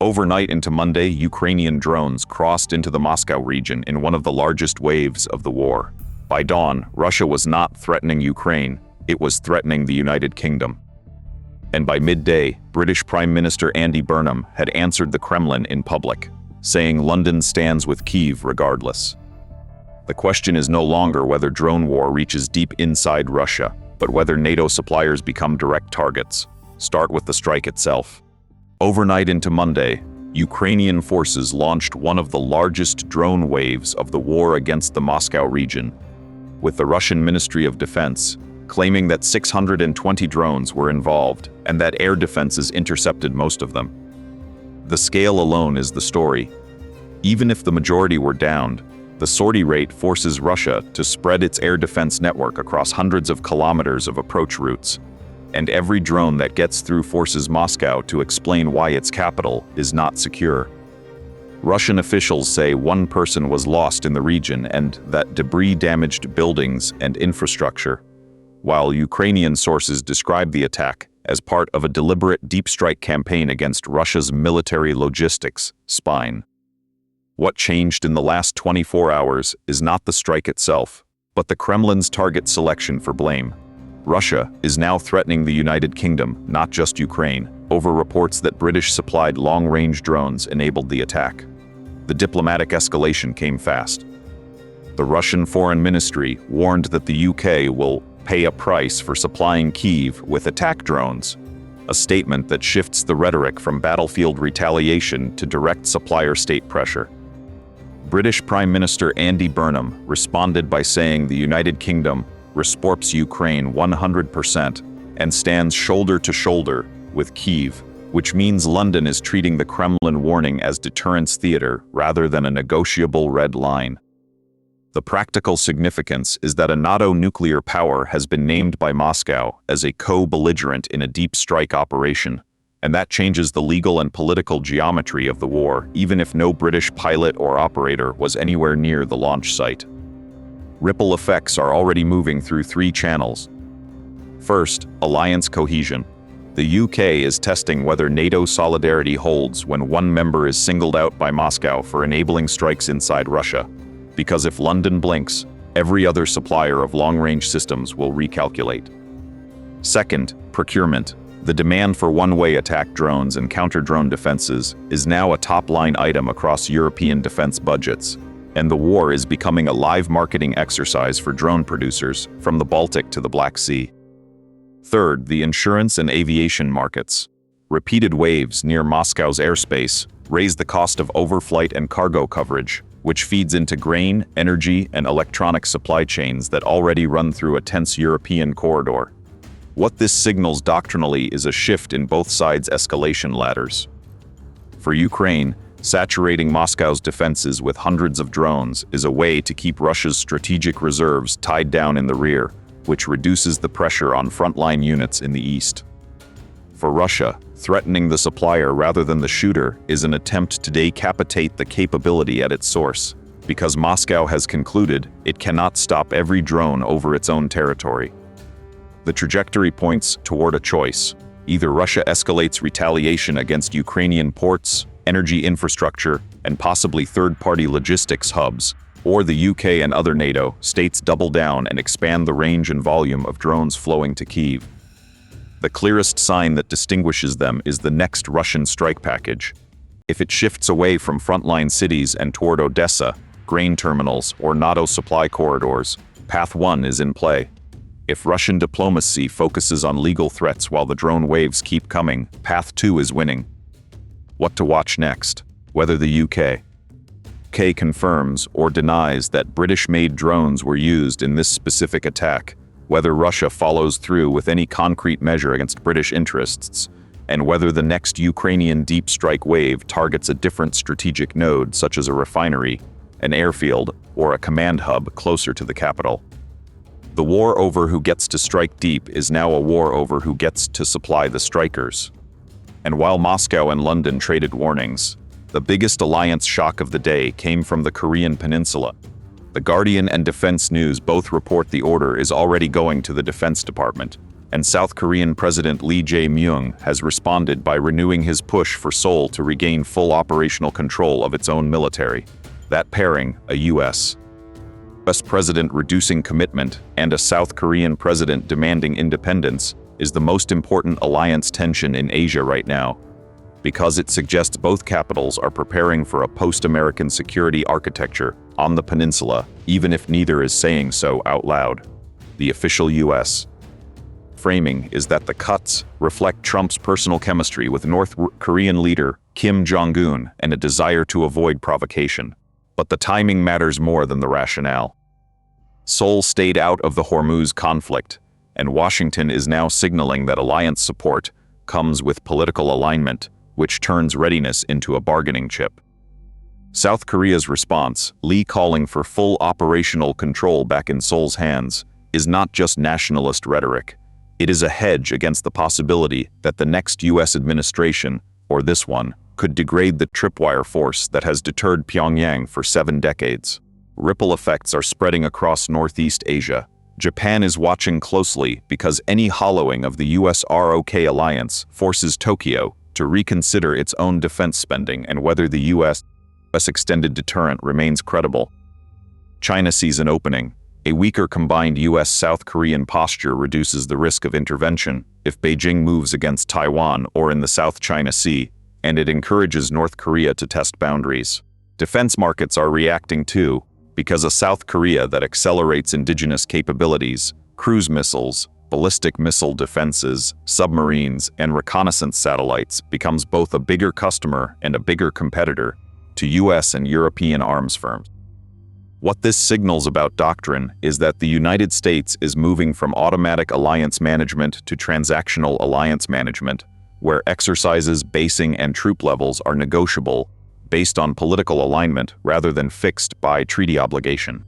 Overnight into Monday, Ukrainian drones crossed into the Moscow region in one of the largest waves of the war. By dawn, Russia was not threatening Ukraine, it was threatening the United Kingdom. And by midday, British Prime Minister Andy Burnham had answered the Kremlin in public, saying London stands with Kyiv regardless. The question is no longer whether drone war reaches deep inside Russia, but whether NATO suppliers become direct targets. Start with the strike itself. Overnight into Monday, Ukrainian forces launched one of the largest drone waves of the war against the Moscow region, with the Russian Ministry of Defense claiming that 620 drones were involved and that air defenses intercepted most of them. The scale alone is the story. Even if the majority were downed, the sortie rate forces Russia to spread its air defense network across hundreds of kilometers of approach routes, and every drone that gets through forces Moscow to explain why its capital is not secure. Russian officials say one person was lost in the region and that debris damaged buildings and infrastructure, while Ukrainian sources describe the attack as part of a deliberate deep strike campaign against Russia's military logistics spine. What changed in the last 24 hours is not the strike itself, but the Kremlin's target selection for blame. Russia is now threatening the United Kingdom, not just Ukraine, over reports that British-supplied long-range drones enabled the attack. The diplomatic escalation came fast. The Russian Foreign Ministry warned that the UK will pay a price for supplying Kyiv with attack drones, a statement that shifts the rhetoric from battlefield retaliation to direct supplier state pressure. British Prime Minister Andy Burnham responded by saying the United Kingdom supports Ukraine 100% and stands shoulder to shoulder with Kyiv, which means London is treating the Kremlin warning as deterrence theater rather than a negotiable red line. The practical significance is that a NATO nuclear power has been named by Moscow as a co-belligerent in a deep strike operation, and that changes the legal and political geometry of the war, even if no British pilot or operator was anywhere near the launch site. Ripple effects are already moving through three channels. First, alliance cohesion. The UK is testing whether NATO solidarity holds when one member is singled out by Moscow for enabling strikes inside Russia, because if London blinks, every other supplier of long-range systems will recalculate. Second, procurement. The demand for one-way attack drones and counter-drone defenses is now a top-line item across European defense budgets, and the war is becoming a live marketing exercise for drone producers from the Baltic to the Black Sea. Third, the insurance and aviation markets. Repeated waves near Moscow's airspace raise the cost of overflight and cargo coverage, which feeds into grain, energy, and electronic supply chains that already run through a tense European corridor. What this signals doctrinally is a shift in both sides' escalation ladders. For Ukraine, saturating Moscow's defenses with hundreds of drones is a way to keep Russia's strategic reserves tied down in the rear, which reduces the pressure on frontline units in the east. For Russia, threatening the supplier rather than the shooter is an attempt to decapitate the capability at its source, because Moscow has concluded it cannot stop every drone over its own territory. The trajectory points toward a choice. Either Russia escalates retaliation against Ukrainian ports, energy infrastructure, and possibly third-party logistics hubs, or the UK and other NATO states double down and expand the range and volume of drones flowing to Kyiv. The clearest sign that distinguishes them is the next Russian strike package. If it shifts away from frontline cities and toward Odessa, grain terminals, or NATO supply corridors, Path 1 is in play. If Russian diplomacy focuses on legal threats while the drone waves keep coming, Path 2 is winning. What to watch next? Whether the UK confirms or denies that British-made drones were used in this specific attack, whether Russia follows through with any concrete measure against British interests, and whether the next Ukrainian deep strike wave targets a different strategic node such as a refinery, an airfield, or a command hub closer to the capital. The war over who gets to strike deep is now a war over who gets to supply the strikers. And while Moscow and London traded warnings, the biggest alliance shock of the day came from the Korean peninsula. The Guardian and Defense News both report the order is already going to the Defense Department, and South Korean President Lee Jae-myung has responded by renewing his push for Seoul to regain full operational control of its own military. That pairing, a U.S. president reducing commitment and a South Korean president demanding independence, is the most important alliance tension in Asia right now, because it suggests both capitals are preparing for a post-American security architecture on the peninsula, even if neither is saying so out loud. The official U.S. framing is that the cuts reflect Trump's personal chemistry with North Korean leader Kim Jong-un and a desire to avoid provocation. But the timing matters more than the rationale. Seoul stayed out of the Hormuz conflict, and Washington is now signaling that alliance support comes with political alignment, which turns readiness into a bargaining chip. South Korea's response, Lee calling for full operational control back in Seoul's hands, is not just nationalist rhetoric. It is a hedge against the possibility that the next U.S. administration, or this one, could degrade the tripwire force that has deterred Pyongyang for 7 decades. Ripple effects are spreading across Northeast Asia. Japan is watching closely because any hollowing of the U.S. ROK alliance forces Tokyo to reconsider its own defense spending and whether the U.S. extended deterrent remains credible. China sees an opening. A weaker combined U.S.-South Korean posture reduces the risk of intervention if Beijing moves against Taiwan or in the South China Sea, and it encourages North Korea to test boundaries. Defense markets are reacting too, because a South Korea that accelerates indigenous capabilities, cruise missiles, ballistic missile defenses, submarines, and reconnaissance satellites becomes both a bigger customer and a bigger competitor to U.S. and European arms firms. What this signals about doctrine is that the United States is moving from automatic alliance management to transactional alliance management, where exercises, basing, and troop levels are negotiable based on political alignment rather than fixed by treaty obligation.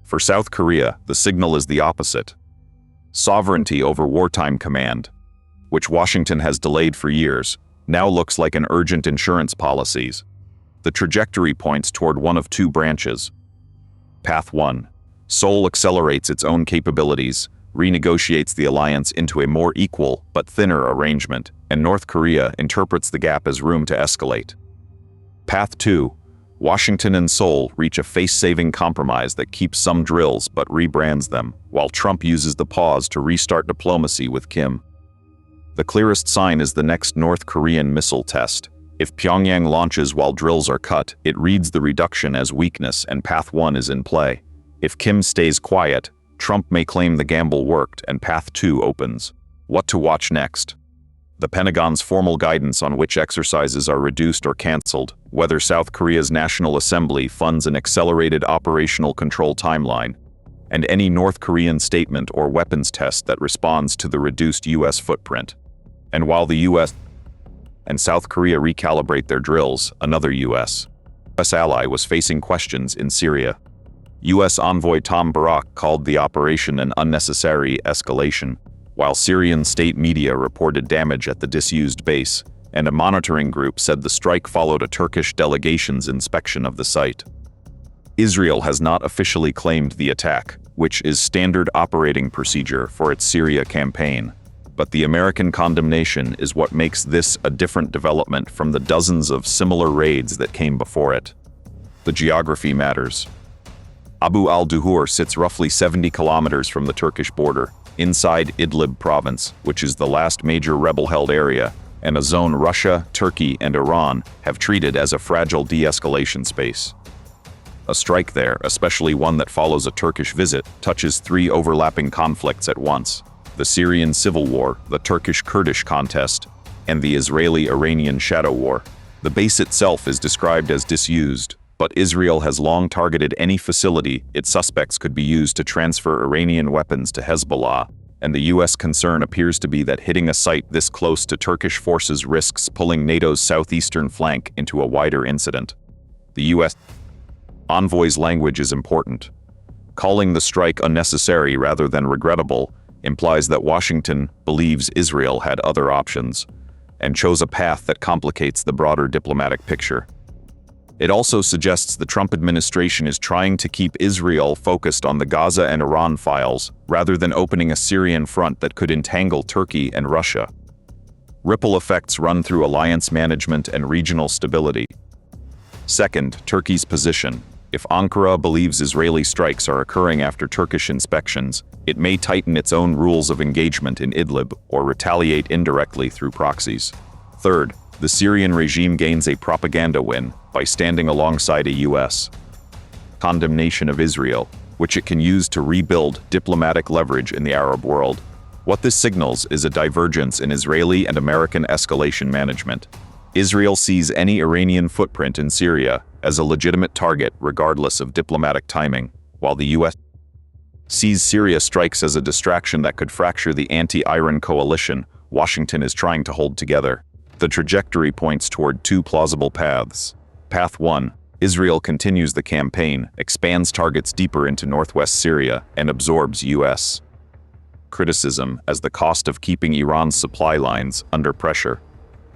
For South Korea, the signal is the opposite. Sovereignty over wartime command, which Washington has delayed for years, now looks like an urgent insurance policies. The trajectory points toward one of 2 branches. Path 1. Seoul accelerates its own capabilities, renegotiates the alliance into a more equal but thinner arrangement, and North Korea interprets the gap as room to escalate. Path 2. Washington and Seoul reach a face-saving compromise that keeps some drills but rebrands them, while Trump uses the pause to restart diplomacy with Kim. The clearest sign is the next North Korean missile test. If Pyongyang launches while drills are cut, it reads the reduction as weakness and Path 1 is in play. If Kim stays quiet, Trump may claim the gamble worked and Path 2 opens. What to watch next? The Pentagon's formal guidance on which exercises are reduced or canceled, whether South Korea's National Assembly funds an accelerated operational control timeline, and any North Korean statement or weapons test that responds to the reduced U.S. footprint. And while the U.S. and South Korea recalibrate their drills, another U.S. ally was facing questions in Syria. U.S. envoy Tom Barak called the operation an unnecessary escalation, while Syrian state media reported damage at the disused base, and a monitoring group said the strike followed a Turkish delegation's inspection of the site. Israel has not officially claimed the attack, which is standard operating procedure for its Syria campaign, but the American condemnation is what makes this a different development from the dozens of similar raids that came before it. The geography matters. Abu al-Duhur sits roughly 70 kilometers from the Turkish border, inside Idlib province, which is the last major rebel-held area, and a zone Russia, Turkey, and Iran have treated as a fragile de-escalation space. A strike there, especially one that follows a Turkish visit, touches 3 overlapping conflicts at once: the Syrian civil war, the Turkish-Kurdish contest, and the Israeli-Iranian shadow war. The base itself is described as disused, but Israel has long targeted any facility its suspects could be used to transfer Iranian weapons to Hezbollah, and the U.S. concern appears to be that hitting a site this close to Turkish forces risks pulling NATO's southeastern flank into a wider incident. The U.S. envoy's language is important. Calling the strike unnecessary rather than regrettable implies that Washington believes Israel had other options, and chose a path that complicates the broader diplomatic picture. It also suggests the Trump administration is trying to keep Israel focused on the Gaza and Iran files, rather than opening a Syrian front that could entangle Turkey and Russia. Ripple effects run through alliance management and regional stability. Second, Turkey's position. If Ankara believes Israeli strikes are occurring after Turkish inspections, it may tighten its own rules of engagement in Idlib or retaliate indirectly through proxies. Third, the Syrian regime gains a propaganda win by standing alongside a U.S. condemnation of Israel, which it can use to rebuild diplomatic leverage in the Arab world. What this signals is a divergence in Israeli and American escalation management. Israel sees any Iranian footprint in Syria as a legitimate target regardless of diplomatic timing, while the U.S. sees Syria strikes as a distraction that could fracture the anti-Iran coalition Washington is trying to hold together. The trajectory points toward two plausible paths. Path 1. Israel continues the campaign, expands targets deeper into northwest Syria, and absorbs U.S. criticism as the cost of keeping Iran's supply lines under pressure.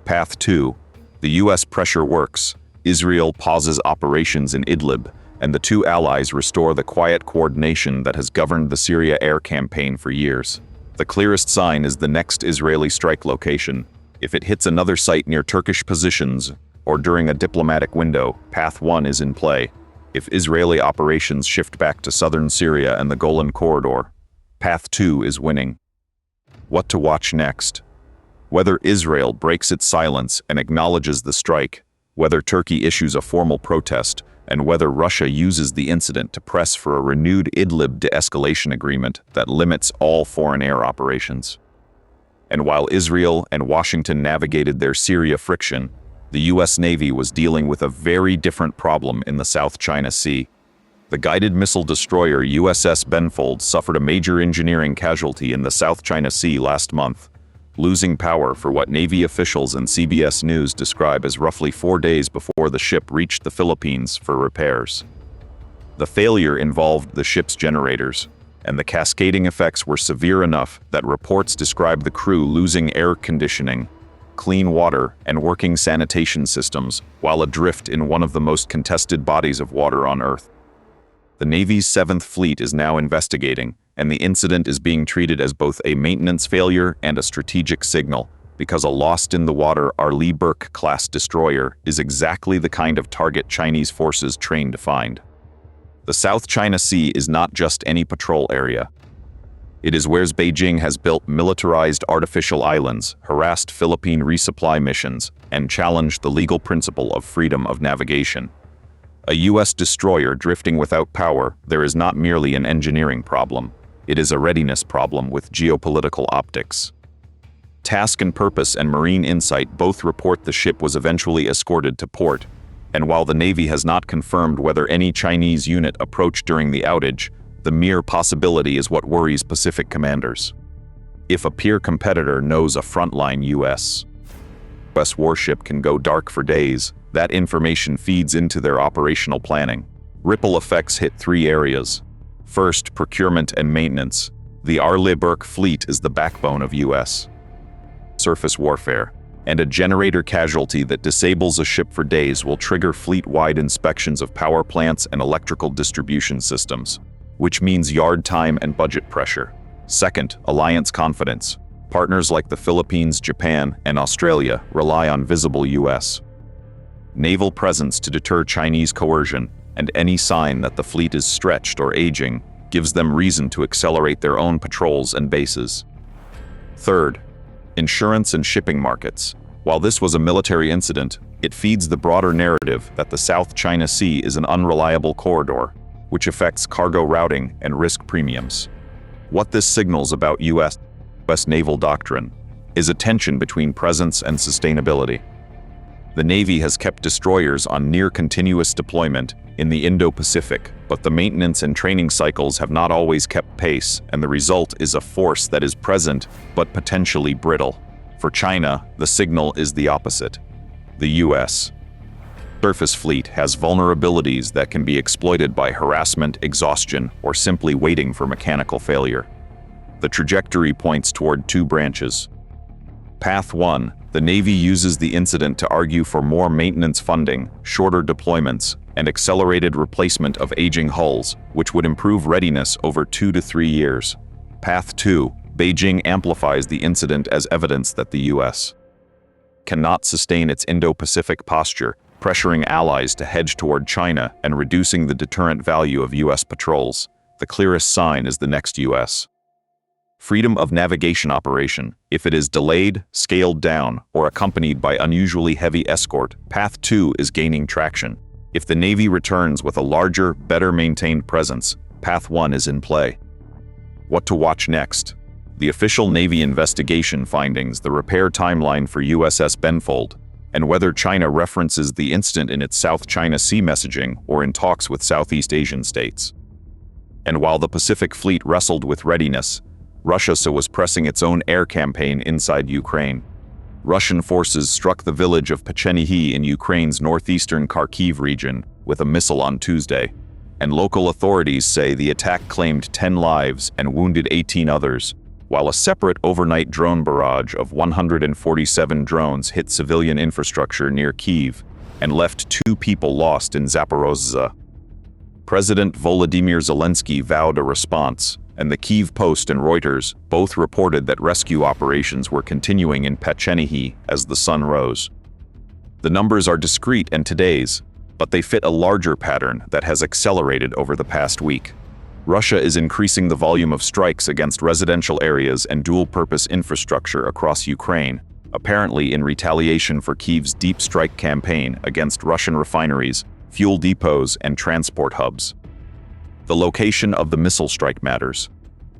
Path 2. The U.S. pressure works. Israel pauses operations in Idlib, and the two allies restore the quiet coordination that has governed the Syria air campaign for years. The clearest sign is the next Israeli strike location. If it hits another site near Turkish positions or during a diplomatic window, Path 1 is in play. If Israeli operations shift back to southern Syria and the Golan Corridor, Path 2 is winning. What to watch next? Whether Israel breaks its silence and acknowledges the strike, whether Turkey issues a formal protest, and whether Russia uses the incident to press for a renewed Idlib de-escalation agreement that limits all foreign air operations. And while Israel and Washington navigated their Syria friction, the U.S. Navy was dealing with a very different problem in the South China Sea. The guided missile destroyer USS Benfold suffered a major engineering casualty in the South China Sea last month, losing power for what Navy officials and CBS News describe as roughly 4 days before the ship reached the Philippines for repairs. The failure involved the ship's generators, and the cascading effects were severe enough that reports describe the crew losing air conditioning, clean water, and working sanitation systems while adrift in one of the most contested bodies of water on Earth. The Navy's 7th Fleet is now investigating, and the incident is being treated as both a maintenance failure and a strategic signal, because a lost-in-the-water Arleigh Burke-class destroyer is exactly the kind of target Chinese forces train to find. The South China Sea is not just any patrol area. It is where Beijing has built militarized artificial islands, harassed Philippine resupply missions, and challenged the legal principle of freedom of navigation. A U.S. destroyer drifting without power, there is not merely an engineering problem. It is a readiness problem with geopolitical optics. Task and Purpose and Marine Insight both report the ship was eventually escorted to port, and while the Navy has not confirmed whether any Chinese unit approached during the outage, the mere possibility is what worries Pacific commanders. If a peer competitor knows a frontline U.S. warship can go dark for days, that information feeds into their operational planning. Ripple effects hit 3 areas. First, procurement and maintenance. The Arleigh Burke fleet is the backbone of U.S. surface warfare, and a generator casualty that disables a ship for days will trigger fleet-wide inspections of power plants and electrical distribution systems, which means yard time and budget pressure. Second, alliance confidence. Partners like the Philippines, Japan, and Australia rely on visible U.S. naval presence to deter Chinese coercion, and any sign that the fleet is stretched or aging gives them reason to accelerate their own patrols and bases. Third, insurance and shipping markets. While this was a military incident, it feeds the broader narrative that the South China Sea is an unreliable corridor, which affects cargo routing and risk premiums. What this signals about U.S. naval doctrine is a tension between presence and sustainability. The Navy has kept destroyers on near-continuous deployment in the Indo-Pacific, but the maintenance and training cycles have not always kept pace, and the result is a force that is present but potentially brittle. For China, the signal is the opposite. The U.S. surface fleet has vulnerabilities that can be exploited by harassment, exhaustion, or simply waiting for mechanical failure. The trajectory points toward 2 branches. Path 1. The Navy uses the incident to argue for more maintenance funding, shorter deployments, and accelerated replacement of aging hulls, which would improve readiness over 2 to 3 years. Path 2. Beijing amplifies the incident as evidence that the U.S. cannot sustain its Indo-Pacific posture, pressuring allies to hedge toward China and reducing the deterrent value of U.S. patrols. The clearest sign is the next U.S. freedom of navigation operation. If it is delayed, scaled down, or accompanied by unusually heavy escort, Path 2 is gaining traction. If the Navy returns with a larger, better-maintained presence, Path 1 is in play. What to watch next? The official Navy investigation findings, the repair timeline for USS Benfold, and whether China references the incident in its South China Sea messaging or in talks with Southeast Asian states. And while the Pacific Fleet wrestled with readiness, Russia was pressing its own air campaign inside Ukraine. Russian forces struck the village of Pechenihi in Ukraine's northeastern Kharkiv region with a missile on Tuesday, and local authorities say the attack claimed 10 lives and wounded 18 others, while a separate overnight drone barrage of 147 drones hit civilian infrastructure near Kyiv and left 2 people lost in Zaporozhye. President Volodymyr Zelensky vowed a response, and the Kyiv Post and Reuters both reported that rescue operations were continuing in Pechenihi as the sun rose. The numbers are discrete and today's, but they fit a larger pattern that has accelerated over the past week. Russia is increasing the volume of strikes against residential areas and dual-purpose infrastructure across Ukraine, apparently in retaliation for Kyiv's deep strike campaign against Russian refineries, fuel depots, and transport hubs. The location of the missile strike matters.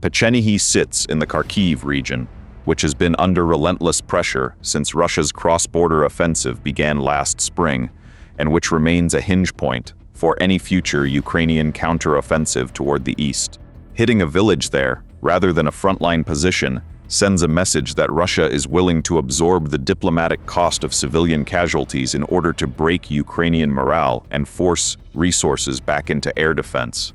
Pechenihi sits in the Kharkiv region, which has been under relentless pressure since Russia's cross-border offensive began last spring, and which remains a hinge point for any future Ukrainian counter-offensive toward the east. Hitting a village there, rather than a frontline position, sends a message that Russia is willing to absorb the diplomatic cost of civilian casualties in order to break Ukrainian morale and force resources back into air defense.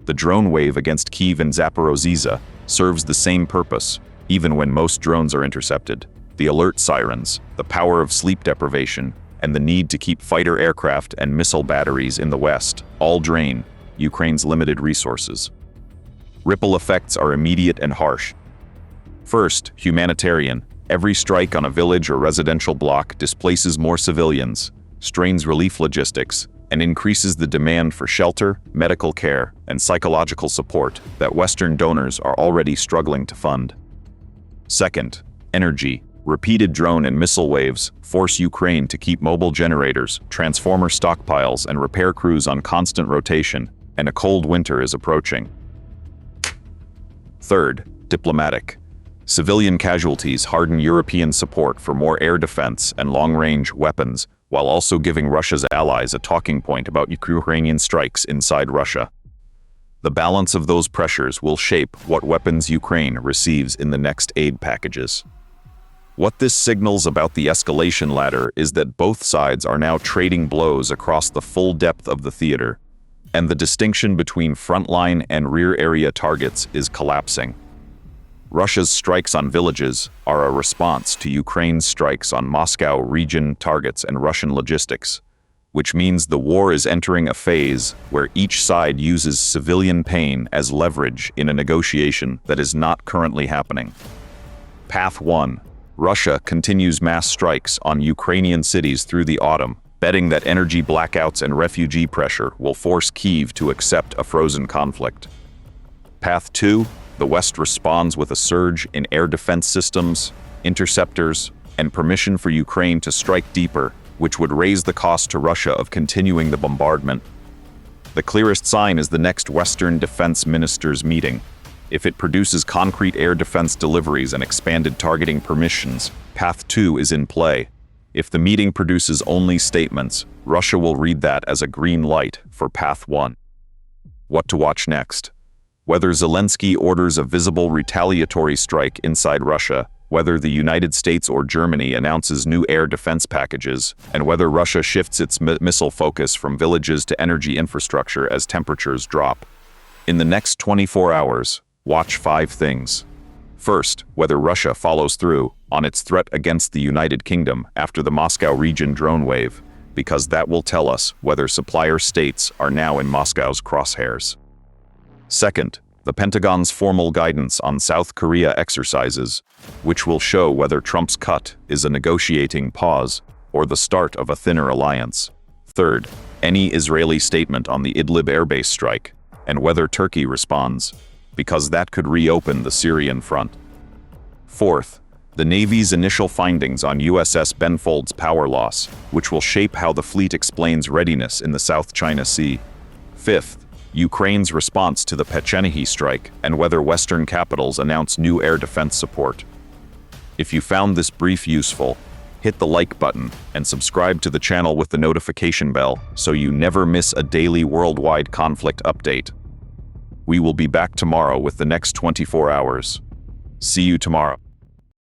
The drone wave against Kyiv and Zaporozhye serves the same purpose, even when most drones are intercepted. The alert sirens, the power of sleep deprivation, and the need to keep fighter aircraft and missile batteries in the West all drain Ukraine's limited resources. Ripple effects are immediate and harsh. First, humanitarian. Every strike on a village or residential block displaces more civilians, strains relief logistics, and increases the demand for shelter, medical care, and psychological support that Western donors are already struggling to fund. Second, energy. Repeated drone and missile waves force Ukraine to keep mobile generators, transformer stockpiles, and repair crews on constant rotation, and a cold winter is approaching. Third, diplomatic. Civilian casualties harden European support for more air defense and long-range weapons, while also giving Russia's allies a talking point about Ukrainian strikes inside Russia. The balance of those pressures will shape what weapons Ukraine receives in the next aid packages. What this signals about the escalation ladder is that both sides are now trading blows across the full depth of the theater, and the distinction between frontline and rear area targets is collapsing. Russia's strikes on villages are a response to Ukraine's strikes on Moscow region targets and Russian logistics, which means the war is entering a phase where each side uses civilian pain as leverage in a negotiation that is not currently happening. Path 1. Russia continues mass strikes on Ukrainian cities through the autumn, betting that energy blackouts and refugee pressure will force Kyiv to accept a frozen conflict. Path 2. The West responds with a surge in air defense systems, interceptors, and permission for Ukraine to strike deeper, which would raise the cost to Russia of continuing the bombardment. The clearest sign is the next Western defense ministers' meeting. If it produces concrete air defense deliveries and expanded targeting permissions, Path 2 is in play. If the meeting produces only statements, Russia will read that as a green light for Path 1. What to watch next? Whether Zelensky orders a visible retaliatory strike inside Russia, whether the United States or Germany announces new air defense packages, and whether Russia shifts its missile focus from villages to energy infrastructure as temperatures drop. In the next 24 hours, watch 5 things. First, whether Russia follows through on its threat against the United Kingdom after the Moscow region drone wave, because that will tell us whether supplier states are now in Moscow's crosshairs. Second, the Pentagon's formal guidance on South Korea exercises, which will show whether Trump's cut is a negotiating pause or the start of a thinner alliance. Third, any Israeli statement on the Idlib airbase strike, and whether Turkey responds, because that could reopen the Syrian front. Fourth, the Navy's initial findings on USS Benfold's power loss, which will shape how the fleet explains readiness in the South China Sea. Fifth, Ukraine's response to the Pechenehi strike and whether Western capitals announce new air defense support. If you found this brief useful, hit the like button and subscribe to the channel with the notification bell so you never miss a daily worldwide conflict update. We will be back tomorrow with the next 24 hours. See you tomorrow.